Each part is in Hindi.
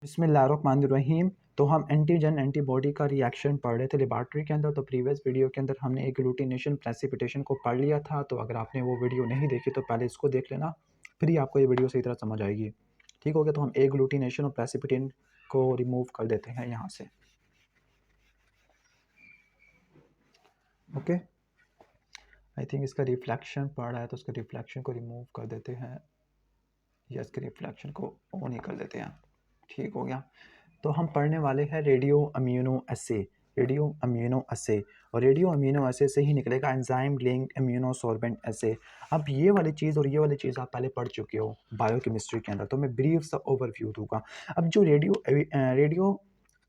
बिस्मिल्लाहिर्रहमानिर्रहीम। तो हम एंटीजन एंटीबॉडी का रिएक्शन पढ़ रहे थे लेबॉर्ट्री के अंदर। तो प्रीवियस वीडियो के अंदर हमने एग्लूटिनेशन प्रेसिपिटेशन को पढ़ लिया था। तो अगर आपने वो वीडियो नहीं देखी तो पहले इसको देख लेना, फिर ही आपको ये वीडियो सही तरह समझ आएगी। ठीक हो गया। तो हम एग्लूटिनेशन और प्रेसिपिटेशन को रिमूव कर देते हैं यहाँ से। ओके, आई थिंक इसका रिफ्लेक्शन पड़ रहा है तो उसका रिफ्लेक्शन को रिमूव कर देते हैं या इसके रिफ्लेक्शन को ऑन ही कर देते हैं। ठीक हो गया। तो हम पढ़ने वाले हैं रेडियो अम्यूनो एसे। रेडियो अम्यूनो एसे और रेडियो अम्यूनो एसे से ही निकलेगा एंजाइम लिंक्ड इम्यूनोसॉर्बेंट एसे। अब ये वाली चीज़ और ये वाली चीज़ आप पहले पढ़ चुके हो बायोकेमिस्ट्री के अंदर, तो मैं ब्रीफ सा ओवरव्यू दूंगा। अब जो रेडियो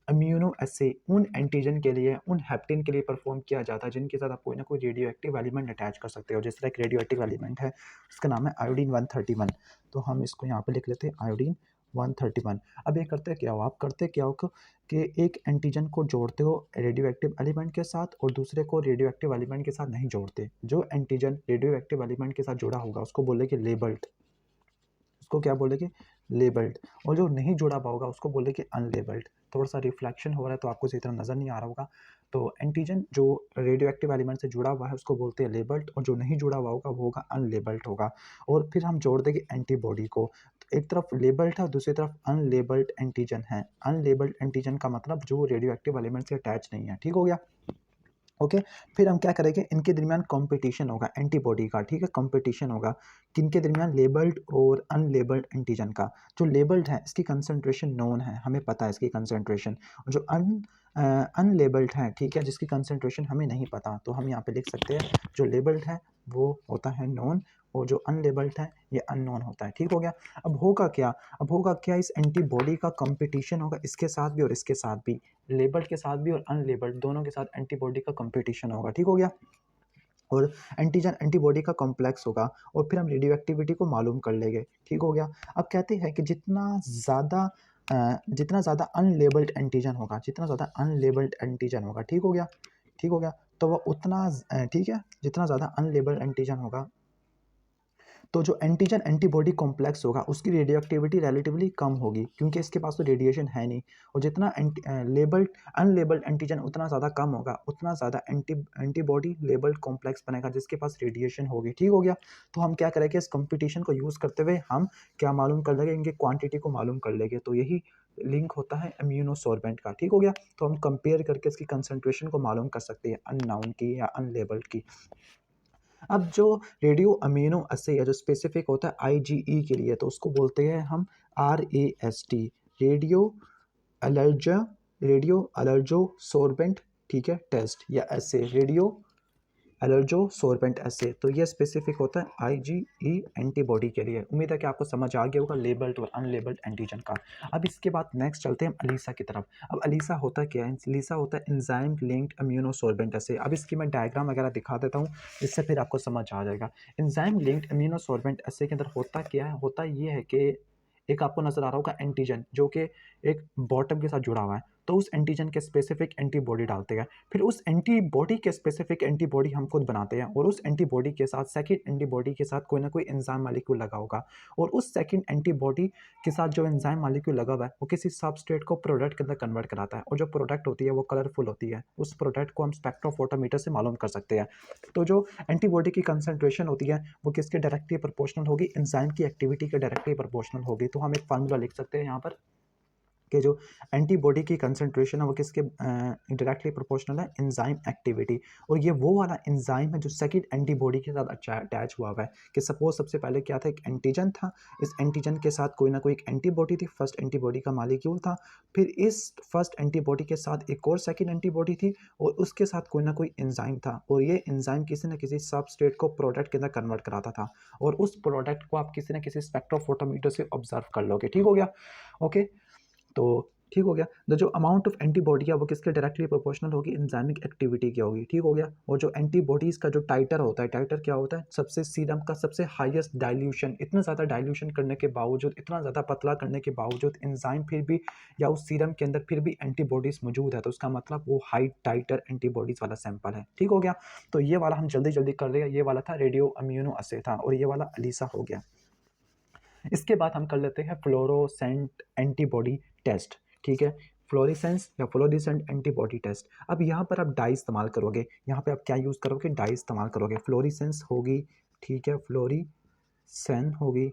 अम्यूनो एसे उन एंटीजन के लिए, उन हेप्टेन के लिए परफॉर्म किया जाता है जिनके साथ आप कोई ना कोई रेडियो एक्टिव एलिमेंट अटैच कर सकते हो। जिस तरह एक रेडियो एक्टिव एलिमेंट है, उसका नाम है आयोडीन 131। तो हम इसको यहाँ पे लिख लेते हैं आयोडीन 131। अब ये करते क्या हो, आप करते क्या हो कि एक एंटीजन को जोड़ते हो रेडियो एक्टिव एलिमेंट के साथ और दूसरे को रेडियो एक्टिव एलिमेंट के साथ नहीं जोड़ते। जो एंटीजन रेडियो एक्टिव एलिमेंट के साथ जुड़ा होगा उसको बोलेंगे लेबल्ड, उसको क्या बोलेंगे लेबल्ड। और जो नहीं जुड़ा हुआ होगा उसको बोलेंगे अनलेबल्ड। थोड़ा सा रिफ्लेक्शन हो रहा है तो आपको सही तरह नज़र नहीं आ रहा होगा। तो एंटीजन जो रेडियो एक्टिव एलिमेंट से जुड़ा हुआ है उसको बोलते हैं लेबल्ड, और जो नहीं जुड़ा हुआ होगा वो होगा अनलेबल्ड होगा। और फिर हम जोड़ देंगे एंटीबॉडी को। तो एक तरफ लेबल्ड है और दूसरी तरफ अनलेबल्ड एंटीजन है। अनलेबल्ड एंटीजन का मतलब जो रेडियो एक्टिव एलिमेंट से अटैच नहीं है। ठीक हो गया। ओके, फिर हम क्या करेंगे, इनके दरमियान कंपटीशन होगा एंटीबॉडी का। ठीक है, कंपटीशन होगा किनके दरमियान, लेबल्ड और अनलेबल्ड एंटीजन का। जो लेबल्ड है इसकी कंसंट्रेशन नोन है, हमें पता है इसकी कंसंट्रेशन। और जो अनलेबल्ड है, ठीक है, जिसकी कंसंट्रेशन हमें नहीं पता, तो हम यहाँ पे लिख सकते हैं जो लेबल्ड है वो होता है नोन और जो अनलेबल्ड है ये अननोन होता है। ठीक हो गया। अब होगा क्या, इस एंटीबॉडी का कंपटीशन होगा इसके साथ भी और इसके साथ भी, लेबल्ड के साथ भी और अनलेबल्ड दोनों के साथ एंटीबॉडी का कंपटीशन होगा। ठीक हो गया। और एंटीजन एंटीबॉडी का कॉम्प्लेक्स होगा और फिर हम रेडियो एक्टिविटी को मालूम कर लेंगे। ठीक हो गया। अब कहते हैं कि जितना ज़्यादा अनलेबल्ड एंटीजन होगा, ठीक हो गया, तो वह उतना ठीक है, जितना ज़्यादा अनलेबल्ड एंटीजन होगा तो जो एंटीजन एंटीबॉडी कॉम्प्लेक्स होगा उसकी रेडियो एक्टिविटी रिलेटिवली कम होगी, क्योंकि इसके पास तो रेडिएशन है नहीं। और जितना अनलेबल्ड एंटीजन उतना ज़्यादा कम होगा, उतना ज़्यादा एंटीबॉडी लेबल्ड कॉम्प्लेक्स बनेगा जिसके पास रेडिएशन होगी। ठीक हो गया। तो हम क्या करेंगे, इस कंपटीशन को यूज़ करते हुए हम क्या मालूम कर लेंगे, इनके क्वांटिटी को मालूम कर लेंगे। तो यही लिंक होता है इम्यूनोसॉर्बेंट का। ठीक हो गया। तो हम कंपेयर करके इसकी कंसंट्रेशन को मालूम कर सकते हैं अननाउन की या अनलेबल्ड की। अब जो रेडियो अमीनो एसिड है जो स्पेसिफिक होता है आईजीई के लिए, तो उसको बोलते हैं हम RAST, रेडियो अलर्जो सोर्बेंट, ठीक है, टेस्ट या एसे, रेडियो अलर्जो सोर्बेंट एसे। तो ये स्पेसिफिक होता है आईजीई एंटीबॉडी के लिए। उम्मीद है कि आपको समझ आ गया होगा लेबल्ड और अनलेबल्ड एंटीजन का। अब इसके बाद नेक्स्ट चलते हैं अलीसा की तरफ। अब अलीसा होता क्या है, अलीसा होता है एंजाइम लिंक्ड इम्यूनोसॉर्बेंट एसे। अब इसकी मैं डायग्राम वगैरह दिखा देता हूँ, इससे फिर आपको समझ आ जाएगा। एंजाइम लिंक्ड इम्यूनोसॉर्बेंट एसे के अंदर होता क्या है, होता ये है कि एक आपको नजर आ रहा होगा एंटीजन जो कि एक बॉटम के साथ जुड़ा हुआ है, तो उस एंटीजन के स्पेसिफिक एंटीबॉडी डालते हैं। फिर उस एंटीबॉडी के स्पेसिफिक एंटीबॉडी हम खुद बनाते हैं और उस एंटीबॉडी के साथ सेकंड एंटीबॉडी के साथ कोई ना कोई एंजाइम मॉलिक्यूल लगा होगा, और उस सेकंड एंटीबॉडी के साथ जो एंजाइम मॉलिक्यूल लगा हुआ है वो किसी सबस्ट्रेट को प्रोडक्ट के अंदर कन्वर्ट कराता है, और जो प्रोडक्ट होती है वो कलरफुल होती है। उस प्रोडक्ट को हम स्पेक्ट्रोफोटोमीटर से मालूम कर सकते हैं। तो जो एंटीबॉडी की कंसंट्रेशन होती है वो किसके डायरेक्टली प्रोपोर्शनल होगी, एंजाइम की एक्टिविटी के डायरेक्टली प्रोपोर्शनल होगी। तो हम एक फार्मूला लिख सकते हैं यहाँ पर कि जो एंटीबॉडी की कंसंट्रेशन है वो किसके डायरेक्टली प्रोपोर्शनल है, एंजाइम एक्टिविटी। और ये वो वाला एंजाइम है जो सेकंड एंटीबॉडी के साथ अटैच हुआ है। कि सपोज सबसे पहले क्या था, एक एंटीजन था, इस एंटीजन के साथ कोई ना कोई एक एंटीबॉडी थी, फर्स्ट एंटीबॉडी का मॉलिक्यूल था, फिर इस फर्स्ट एंटीबॉडी के साथ एक और सेकंड एंटीबॉडी थी और उसके साथ कोई ना कोई एंजाइम था, और ये एंजाइम किसी न किसी सबस्ट्रेट को प्रोडक्ट के अंदर कन्वर्ट कराता था, और उस प्रोडक्ट को आप किसी न किसी स्पेक्ट्रोफोटोमीटर से ऑब्जर्व कर लोगे। ठीक हो गया। ओके, तो ठीक हो गया। तो जो अमाउंट ऑफ एंटीबॉडी है वो किसके डायरेक्टली प्रोपोर्शनल होगी, एंजाइमिक एक्टिविटी की होगी। ठीक हो गया। और जो एंटीबॉडीज़ का जो टाइटर होता है, टाइटर क्या होता है, सबसे सीरम का सबसे हाईएस्ट डाइल्यूशन, इतना ज़्यादा डाइल्यूशन करने के बावजूद, इतना ज़्यादा पतला करने के बावजूद एंजाइम फिर भी या उस सीरम के अंदर फिर भी एंटीबॉडीज़ मौजूद है, तो उसका मतलब वो हाई टाइटर एंटीबॉडीज़ वाला सैंपल है। ठीक हो गया। तो ये वाला हम जल्दी जल्दी कर रहे हैं, ये वाला था रेडियो अम्यूनो एसे था और ये वाला अलीसा हो गया। इसके बाद हम कर लेते हैं फ्लोरोसेंट एंटीबॉडी टेस्ट, ठीक है, फ्लोरेसेंस या फ्लोरेसेंट एंटीबॉडी टेस्ट। अब यहाँ पर आप डाई इस्तेमाल करोगे, यहाँ पे आप क्या यूज़ करोगे, डाई इस्तेमाल करोगे, फ्लोरेसेंस होगी, ठीक है, फ्लोरीसेन होगी,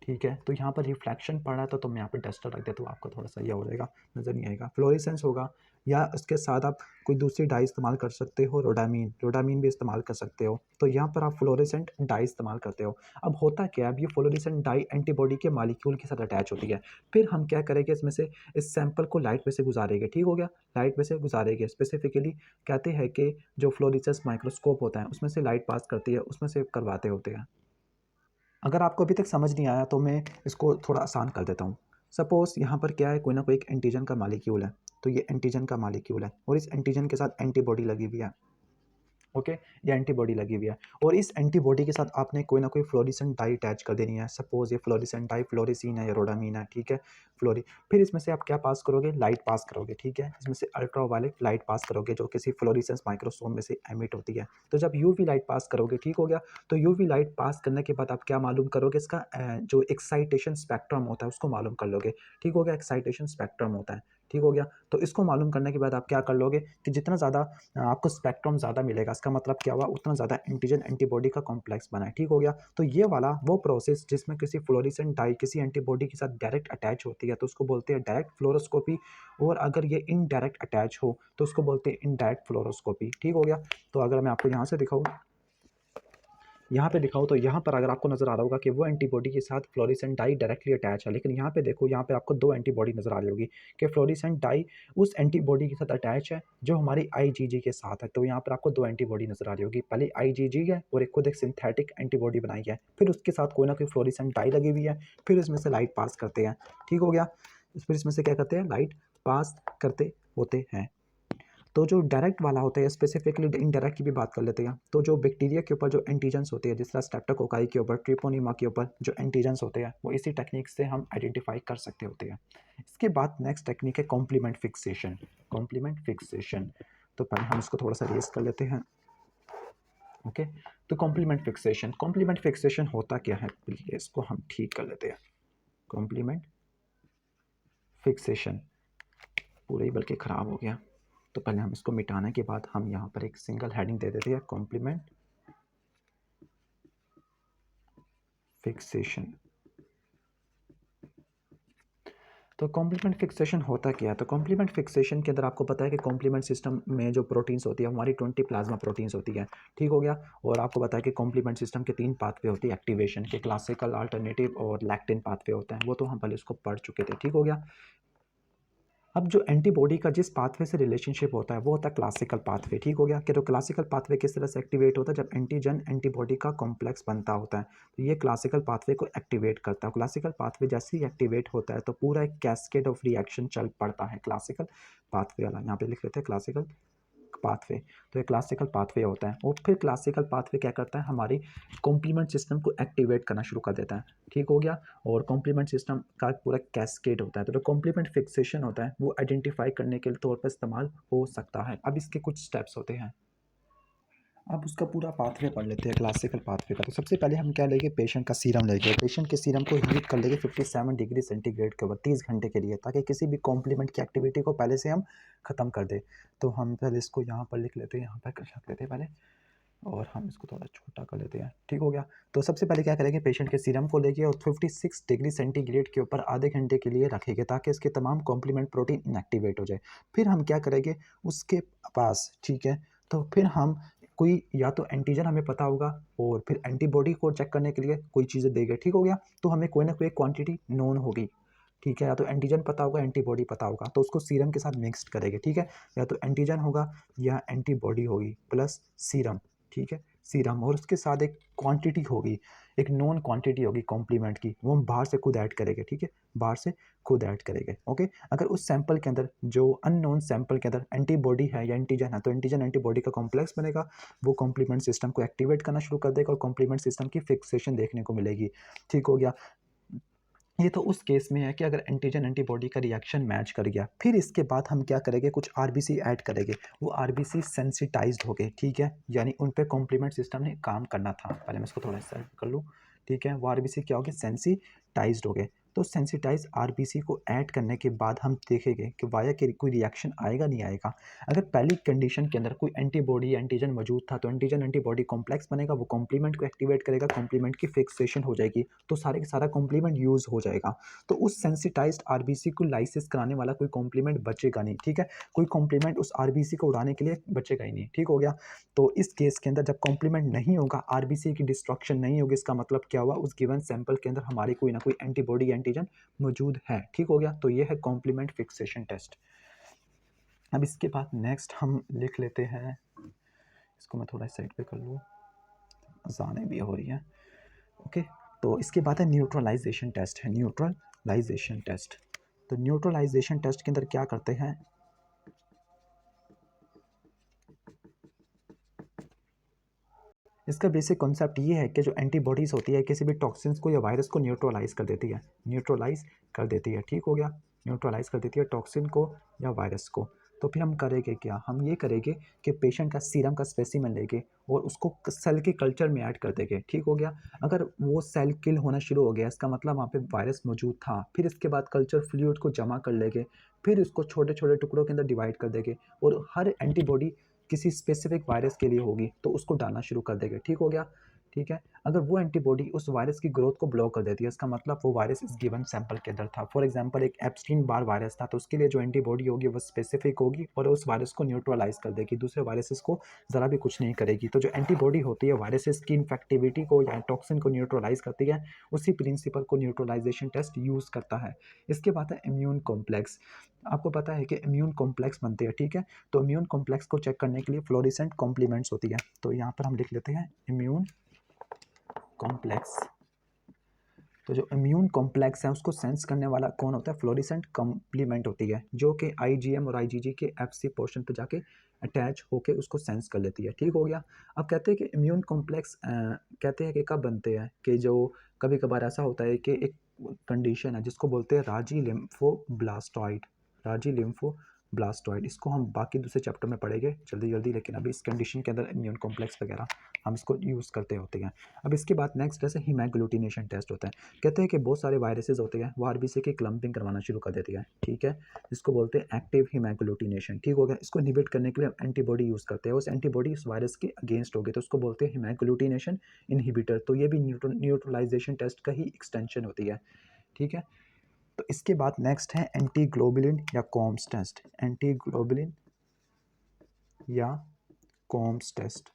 ठीक है। तो यहाँ पर रिफ्लेक्शन पड़ रहा था तो मैं यहाँ पे डस्टर रख देता हूँ, आपको थोड़ा सा यह हो जाएगा, नज़र नहीं आएगा। फ्लोरेसेंस होगा, या इसके साथ आप कोई दूसरी डाई इस्तेमाल कर सकते हो, रोडामीन, रोडामीन भी इस्तेमाल कर सकते हो। तो यहाँ पर आप फ्लोरेसेंट डाई इस्तेमाल करते हो। अब होता क्या है, अब ये फ्लोरेसेंट डाई एंटीबॉडी के मालिक्यूल के साथ अटैच होती है। फिर हम क्या करेंगे, इसमें से इस सैंपल को लाइट में से गुजारेंगे, ठीक हो गया, लाइट में से गुजारेंगे। स्पेसिफिकली कहते हैं कि जो फ्लोरेसेंस माइक्रोस्कोप होता है उसमें से लाइट पास करती है, उसमें से करवाते होते हैं। अगर आपको अभी तक समझ नहीं आया तो मैं इसको थोड़ा आसान कर देता हूँ। सपोज़ यहाँ पर क्या है, कोई ना कोई एक एंटीजन का मॉलिक्यूल है, तो ये एंटीजन का मॉलिक्यूल है और इस एंटीजन के साथ एंटीबॉडी लगी हुई है, ओके, ये एंटीबॉडी लगी हुई है और इस एंटीबॉडी के साथ आपने कोई ना कोई फ्लोरेसेंट डाई अटैच कर देनी है। सपोज ये फ्लोरेसेंट डाई फ्लोरेसीन है या रोडामीन है, ठीक है, फ्लोरी। फिर इसमें से आप क्या पास करोगे, लाइट पास करोगे, ठीक है, इसमें से अल्ट्रावायलेट लाइट पास करोगे जो किसी फ्लोरेसेंस माइक्रोस्कोप में से एमिट होती है। तो जब यूवी लाइट पास करोगे, ठीक हो गया, तो यूवी लाइट पास करने के बाद आप क्या मालूम करोगे, इसका जो एक्साइटेशन स्पेक्ट्रम होता है उसको मालूम कर लोगे, ठीक हो गया, एक्साइटेशन स्पेक्ट्रम होता है, ठीक हो गया। तो इसको मालूम करने के बाद आप क्या कर लोगे कि जितना ज़्यादा आपको स्पेक्ट्रम ज़्यादा मिलेगा, इसका मतलब क्या हुआ, उतना ज़्यादा एंटीजन एंटीबॉडी का कॉम्प्लेक्स बना है, ठीक हो गया। तो ये वाला वो प्रोसेस जिसमें किसी फ्लोरेसेंट डाई किसी एंटीबॉडी के साथ डायरेक्ट अटैच होती है तो उसको बोलते हैं डायरेक्ट फ्लोरोस्कोपी, और अगर ये इनडायरेक्ट अटैच हो तो उसको बोलते हैं इनडायरेक्ट फ्लोरोस्कोपी, ठीक हो गया। तो अगर मैं आपको यहाँ से दिखाऊँ, यहाँ पे दिखाओ तो यहाँ पर अगर आपको नज़र आ रहा होगा कि वो एंटीबॉडी के साथ फ्लोरेसेंट डाई डायरेक्टली अटैच है, लेकिन यहाँ पे देखो, यहाँ पे आपको दो एंटीबॉडी नज़र आ रही होगी कि फ्लोरेसेंट डाई उस एंटीबॉडी के साथ अटैच है जो हमारी आईजीजी के साथ है। तो यहाँ पर आपको दो एंटीबॉडी नज़र आ रही होगी, पहले आईजीजी है और एक खुद एक सिंथेटिक एंटीबॉडी बनाई है, फिर उसके साथ कोई ना कोई फ्लोरेसेंट डाई लगी हुई है, फिर इसमें से लाइट पास करते हैं, ठीक हो गया, फिर इसमें से क्या करते हैं, लाइट पास करते होते हैं। तो जो डायरेक्ट वाला होता है, स्पेसिफिकली इनडायरेक्ट की भी बात कर लेते हैं, तो जो बैक्टीरिया के ऊपर जो एंटीजेंस होते हैं, जिस तरह स्ट्रेप्टोकोकाई के ऊपर, ट्रिपोनिमा के ऊपर जो एंटीजेंस होते हैं वो इसी टेक्निक से हम आइडेंटिफाई कर सकते होते हैं। इसके बाद नेक्स्ट टेक्निक है कॉम्प्लीमेंट फिक्सेशन। कॉम्प्लीमेंट फिक्सेशन, तो पहले हम इसको थोड़ा सा रेस कर लेते हैं, ओके। तो कॉम्प्लीमेंट फिक्सेशन होता क्या है, इसको हम ठीक कर लेते हैं। कॉम्प्लीमेंट फिक्सेशन पूरा ही बल्कि ख़राब हो गया, तो पहले हम इसको मिटाने के बाद हम यहाँ पर एक सिंगल हेडिंग दे देते हैं, कॉम्प्लीमेंट फिक्सेशन। तो कॉम्प्लीमेंट फिक्सेशन होता क्या है, तो कॉम्प्लीमेंट फिक्सेशन के अंदर आपको पता है कि कॉम्प्लीमेंट सिस्टम में जो प्रोटीन्स होती है हमारी 20 प्लाज्मा प्रोटीन्स होती है, ठीक हो गया। और आपको पता है कि कॉम्प्लीमेंट सिस्टम के 3 पाथवे होती है एक्टिवेशन के, क्लासिकल, अल्टरनेटिव और लैक्टिन पाथवे होता है, वो तो हम पहले इसको पढ़ चुके थे, ठीक हो गया। अब जो एंटीबॉडी का जिस पाथवे से रिलेशनशिप होता है वो होता है क्लासिकल पाथवे, ठीक हो गया। कि तो क्लासिकल पाथवे किस तरह से एक्टिवेट होता है, जब एंटीजन एंटीबॉडी का कॉम्प्लेक्स बनता होता है तो ये क्लासिकल पाथवे को एक्टिवेट करता है। क्लासिकल पाथवे जैसे ही एक्टिवेट होता है तो पूरा एक कैस्केड ऑफ रिएक्शन चल पड़ता है, क्लासिकल पाथवे वाला, यहाँ पे लिख लेते हैं क्लासिकल पाथवे। तो ये क्लासिकल पाथवे होता है और फिर क्लासिकल पाथवे क्या करता है, हमारी कॉम्प्लीमेंट सिस्टम को एक्टिवेट करना शुरू कर देता है, ठीक हो गया। और कॉम्प्लीमेंट सिस्टम का पूरा कैस्केड होता है, तो जो कॉम्प्लीमेंट फिक्सेशन होता है वो आइडेंटिफाई करने के तौर पर इस्तेमाल हो सकता है। अब इसके कुछ स्टेप्स होते हैं, अब उसका पूरा पाथवे पढ़ लेते हैं क्लासिकल पाथवे का। तो सबसे पहले हम क्या लेंगे, पेशेंट का सीरम लेंगे, पेशेंट के सीरम को हीट कर लेंगे 57 डिग्री सेंटीग्रेड के ऊपर 30 घंटे के लिए, ताकि किसी भी कॉम्प्लीमेंट की एक्टिविटी को पहले से हम ख़त्म कर दें। तो हम पहले इसको यहाँ पर लिख लेते हैं, यहाँ पर रख लेते हैं पहले, और हम इसको थोड़ा छोटा कर लेते हैं, ठीक हो गया। तो सबसे पहले क्या करेंगे, पेशेंट के सीरम को लेके और 56 डिग्री सेंटीग्रेड के ऊपर आधे घंटे के लिए रखेंगे ताकि इसके तमाम कॉम्प्लीमेंट प्रोटीन इनएक्टिवेट हो जाए। फिर हम क्या करेंगे उसके पास, ठीक है, तो फिर हम कोई या तो एंटीजन हमें पता होगा और फिर एंटीबॉडी को चेक करने के लिए कोई चीज़ें देंगे, ठीक हो गया। तो हमें कोई ना कोई क्वांटिटी नोन होगी, ठीक है, या तो एंटीजन पता होगा एंटीबॉडी पता होगा, तो उसको सीरम के साथ मिक्स्ड करेंगे, ठीक है। या तो एंटीजन होगा या एंटीबॉडी होगी प्लस सीरम, ठीक है, सीरम, और उसके साथ एक क्वांटिटी होगी, एक नॉन क्वांटिटी होगी कॉम्प्लीमेंट की, वो हम बाहर से खुद ऐड करेंगे, ठीक है, बाहर से खुद ऐड करेंगे, ओके। अगर उस सैंपल के अंदर, जो अननोन सैंपल के अंदर एंटीबॉडी है या एंटीजन है, तो एंटीजन एंटीबॉडी का कॉम्प्लेक्स बनेगा, वो कॉम्प्लीमेंट सिस्टम को एक्टिवेट करना शुरू कर देगा और कॉम्प्लीमेंट सिस्टम की फिक्सेशन देखने को मिलेगी, ठीक हो गया। ये तो उस केस में है कि अगर एंटीजन एंटीबॉडी का रिएक्शन मैच कर गया। फिर इसके बाद हम क्या करेंगे, कुछ आरबीसी ऐड करेंगे, वो आरबीसी सेंसिटाइज्ड हो गए, ठीक है, यानी उन पे कॉम्प्लीमेंट सिस्टम ने काम करना था। पहले मैं इसको थोड़ा सा कर लूँ, ठीक है, वो आरबीसी क्या हो गए, सेंसिटाइज्ड हो गए। तो सेंसिटाइज आरबीसी को ऐड करने के बाद हम देखेंगे कि वाया के कोई रिएक्शन आएगा नहीं आएगा। अगर पहली कंडीशन के अंदर कोई एंटीबॉडी एंटीजन मौजूद था, तो एंटीजन एंटीबॉडी कॉम्प्लेक्स बनेगा, वो कॉम्प्लीमेंट को एक्टिवेट करेगा, कॉम्प्लीमेंट की फिक्सेशन हो जाएगी, तो सारे का सारा कॉम्प्लीमेंट यूज हो जाएगा। तो उस सेंसिटाइज्ड आरबीसी को लाइसिस कराने वाला कोई कॉम्प्लीमेंट बचेगा नहीं। ठीक है, कोई कॉम्प्लीमेंट उस आरबीसी को उड़ाने के लिए बचेगा ही नहीं। ठीक हो गया। तो इस केस के अंदर जब कॉम्प्लीमेंट नहीं होगा, आरबीसी की डिस्ट्रक्शन नहीं होगी, इसका मतलब क्या हुआ, उस गिवन सैंपल के अंदर हमारी कोई ना कोई एंटीबॉडी एंटीजन मौजूद है। ठीक हो गया। तो ये है कॉम्प्लीमेंट फिक्सेशन टेस्ट। अब इसके बाद नेक्स्ट हम लिख लेते हैं, इसको मैं थोड़ा साइड पे कर लूँ, अजानें भी हो रही हैं। ओके, तो इसके बाद है न्यूट्रलाइजेशन टेस्ट है, न्यूट्रलाइजेशन टेस्ट। तो न्यूट्रलाइजेशन टेस्ट के अंदर क्या करते हैं, इसका बेसिक कॉन्सेप्ट ये है कि जो एंटीबॉडीज़ होती है किसी भी टॉक्सिन्स को या वायरस को न्यूट्रलाइज कर देती है, न्यूट्रलाइज कर देती है। ठीक हो गया, न्यूट्रलाइज कर देती है टॉक्सिन को या वायरस को। तो फिर हम करेंगे क्या, हम ये करेंगे कि पेशेंट का सीरम का स्पेसिमेन लेंगे और उसको सेल के कल्चर में ऐड कर देंगे। ठीक हो गया। अगर वो सेल किल होना शुरू हो गया, इसका मतलब वहाँ पे वायरस मौजूद था। फिर इसके बाद कल्चर फ्लूइड को जमा कर लेंगे, फिर इसको छोटे छोटे टुकड़ों के अंदर डिवाइड कर देंगे, और हर एंटीबॉडी किसी स्पेसिफिक वायरस के लिए होगी तो उसको डालना शुरू कर देंगे। ठीक हो गया। ठीक है, अगर वो एंटीबॉडी उस वायरस की ग्रोथ को ब्लॉक कर देती है, इसका मतलब वो वायरस इस गिवन सैंपल के अंदर था। फॉर एग्जांपल एक एप्स्टीन बार वायरस था, तो उसके लिए जो एंटीबॉडी होगी वो स्पेसिफिक होगी और उस वायरस को न्यूट्रलाइज कर देगी, दूसरे वायरसेस को ज़रा भी कुछ नहीं करेगी। तो जो एंटीबॉडी होती है वायरसेस की इन्फेक्टिविटी को या टॉक्सिन को न्यूट्रलाइज करती है, उसी प्रिंसिपल को न्यूट्रलाइजेशन टेस्ट यूज़ करता है। इसके बाद है इम्यून कॉम्प्लेक्स। आपको पता है कि इम्यून कॉम्प्लेक्स बनते हैं। ठीक है, तो इम्यून कॉम्प्लेक्स को चेक करने के लिए फ्लोरेसेंट कॉम्प्लीमेंट्स होती है। तो यहाँ पर हम लिख लेते हैं इम्यून कॉम्प्लेक्स। तो जो इम्यून कॉम्प्लेक्स है उसको सेंस करने वाला कौन होता है, फ्लोरेसेंट कॉम्प्लीमेंट होती है, जो कि आईजीएम और आईजीजी के एफसी पोर्शन पे जाके अटैच होके उसको सेंस कर लेती है। ठीक हो गया। अब कहते हैं कि इम्यून कॉम्प्लेक्स कहते हैं कि कब बनते हैं, कि जो कभी कभार ऐसा होता है कि एक कंडीशन है जिसको बोलते हैं राजी लिम्फोब्लास्टॉइड, राजी लिम्फोब्लास्टॉइड। इसको हम बाकी दूसरे चैप्टर में पढ़ेंगे जल्दी जल्दी, लेकिन अभी इस कंडीशन के अंदर इम्यून कॉम्प्लेक्स वगैरह हम इसको यूज़ करते होते हैं। अब इसके बाद नेक्स्ट जैसे हीमोग्लूटिनेशन टेस्ट होता है। कहते हैं कि बहुत सारे वायरसेस होते हैं वो आरबीसी की क्लम्पिंग करवाना शुरू कर देती है। ठीक है, इसको बोलते हैं एक्टिव हीमोग्लूटिनेशन। ठीक हो गया। इसको इनहिबिट करने के लिए एंटीबॉडी यूज़ करते हैं, उस एंटीबॉडी उस वायरस के अगेंस्ट होगी, तो उसको बोलते हैं हीमोग्लूटिनेशन इनहिबिटर। तो ये भी न्यूट्रलाइजेशन टेस्ट का ही एक्सटेंशन होती है। ठीक है, तो इसके बाद नेक्स्ट है एंटी ग्लोबुलिन या कॉम्स टेस्ट, एंटी ग्लोबुलिन या कॉम्स टेस्ट।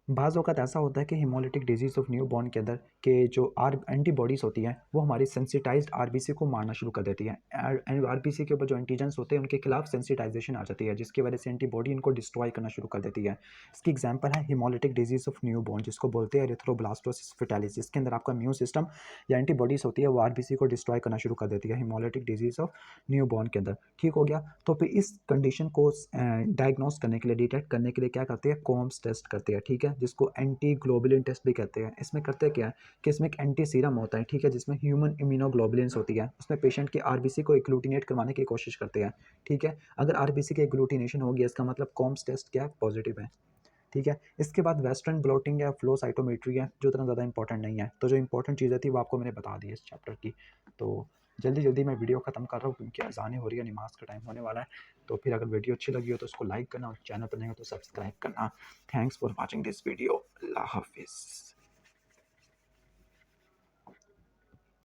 बाज़ औक़ात ऐसा होता है कि haemolytic disease of new born के अंदर के जो एंटीबॉडीज़ होती हैं वो हमारी सेंसिटाइज्ड आरबीसी को मारना शुरू कर देती है। आरबीसी के ऊपर जो एंटीजन्स होते हैं उनके खिलाफ सेंसिटाइजेशन आ जाती है, जिसकी वजह से एंटीबॉडी इनको डिस्ट्रॉय करना शुरू कर देती है। इसकी एग्जांपल है haemolytic disease of new born, जिसको बोलते हैं एरिथ्रोब्लास्टोसिस फेटालिस, जिसके अंदर आपका इम्यून सिस्टम या एंटीबॉडीज़ होती है वो आरबीसी को डिस्ट्रॉय करना शुरू कर देती है haemolytic disease of new born के अंदर। ठीक हो गया। तो फिर इस कंडीशन को डायग्नोस करने के लिए, डिटेक्ट करने के लिए क्या करते हैं, कॉम्स टेस्ट करते हैं। ठीक है, जिसको एंटी ग्लोबुलिन टेस्ट भी कहते हैं। इसमें करते क्या है कि इसमें एक एंटी सीरम होता है। ठीक है, जिसमें ह्यूमन इम्यूनोग्लोबुलिन्स होती है, उसमें पेशेंट के आरबीसी को एग्लूटिनेट करवाने की कोशिश करते हैं। ठीक है, अगर आरबीसी की एग्लूटिनेशन होगी इसका मतलब कॉम्स टेस्ट क्या है, पॉजिटिव है। ठीक है, इसके बाद वेस्टर्न ब्लॉटिंग या फ्लो साइटोमेट्री है, जो इतना ज़्यादा इंपॉर्टेंट नहीं है। तो जो इंपॉर्टेंट चीज़ें थी वो आपको मैंने बता दी है इस चैप्टर की। तो जल्दी जल्दी मैं वीडियो ख़त्म कर रहा हूँ क्योंकि अज़ानें हो रही है, नमाज का टाइम होने वाला है। तो फिर अगर वीडियो अच्छी लगी हो तो उसको लाइक करना और चैनल पर नहीं हो तो सब्सक्राइब करना। Thanks for watching this video. Allah हाफिज़।